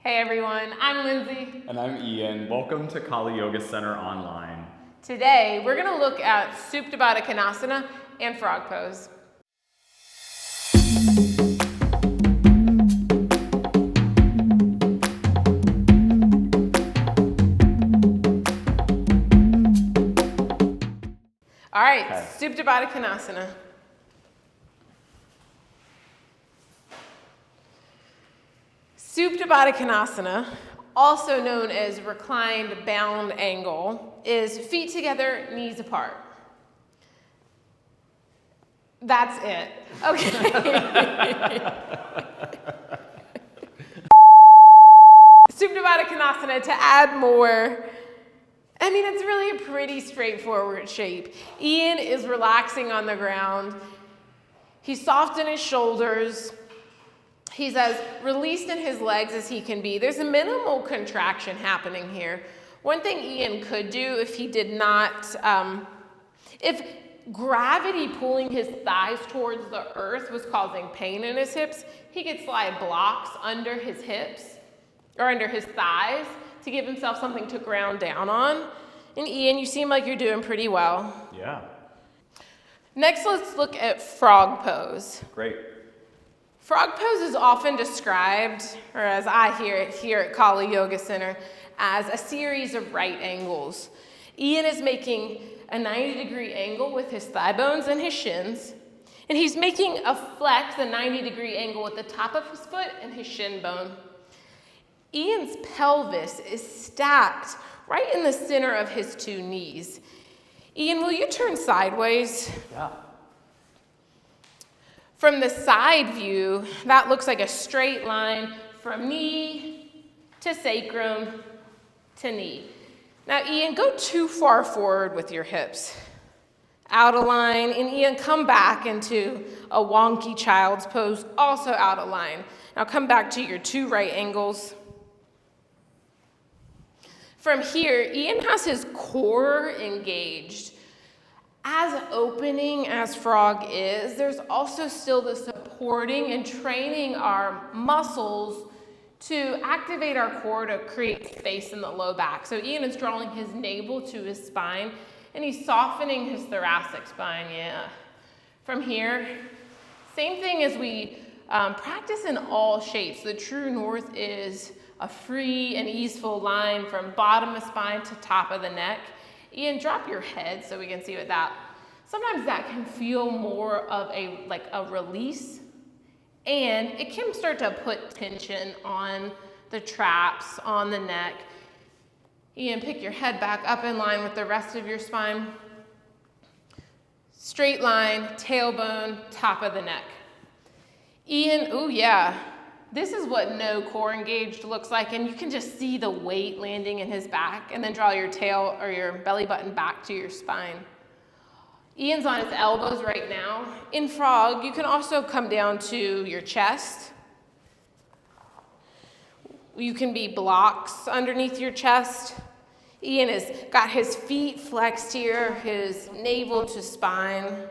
Hey everyone, I'm Lindsay. And I'm Ian. Welcome to Khali Yoga Center Online. Today, we're going to look at Supta Baddha Konasana and frog pose. All right, Okay. Supta Baddha Konasana. Supta Baddha Konasana, also known as reclined bound angle, is feet together, knees apart. That's it. Okay. Supta Baddha Konasana, to add more, it's really a pretty straightforward shape. Ian is relaxing on the ground. He's soft in his shoulders. He's as released in his legs as he can be. There's a minimal contraction happening here. One thing Ian could do if he did not, if gravity pulling his thighs towards the earth was causing pain in his hips, he could slide blocks under his hips or under his thighs to give himself something to ground down on. And Ian, you seem like you're doing pretty well. Yeah. Next, let's look at frog pose. Great. Frog pose is often described, or as I hear it here at Khali Yoga Center, as a series of right angles. Ian is making a 90-degree angle with his thigh bones and his shins, and he's making a flex, a 90-degree angle at the top of his foot and his shin bone. Ian's pelvis is stacked right in the center of his two knees. Ian, will you turn sideways? Yeah. From the side view, that looks like a straight line from knee to sacrum to knee. Now, Ian, go too far forward with your hips. Out of line, and Ian, come back into a wonky child's pose, also out of line. Now come back to your two right angles. From here, Ian has his core engaged. As opening as frog is, there's also still the supporting and training our muscles to activate our core to create space in the low back. So Ian is drawing his navel to his spine, and he's softening his thoracic spine, yeah. From here, same thing as we practice in all shapes. The true north is a free and easeful line from bottom of spine to top of the neck. Ian, drop your head so we can see what that, sometimes that can feel more of a release, and it can start to put tension on the traps, on the neck. Ian, pick your head back up in line with the rest of your spine. Straight line, tailbone, top of the neck. Ian, ooh yeah. This is what no core engaged looks like, and you can just see the weight landing in his back, and then draw your tail or your belly button back to your spine. Ian's on his elbows right now. In frog, you can also come down to your chest. You can be blocks underneath your chest. Ian has got his feet flexed here, his navel to spine.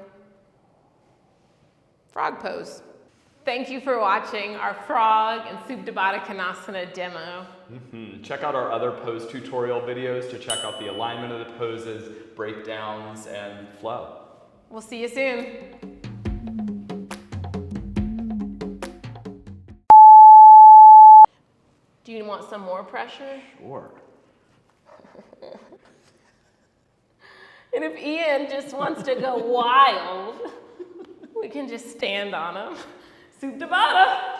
Frog pose. Thank you for watching our frog and Supta Baddha Konasana demo. Check out our other pose tutorial videos to check out the alignment of the poses, breakdowns, and flow. We'll see you soon. Do you want some more pressure? Sure. And if Ian just wants to go wild, we can just stand on him. Supta Baddha.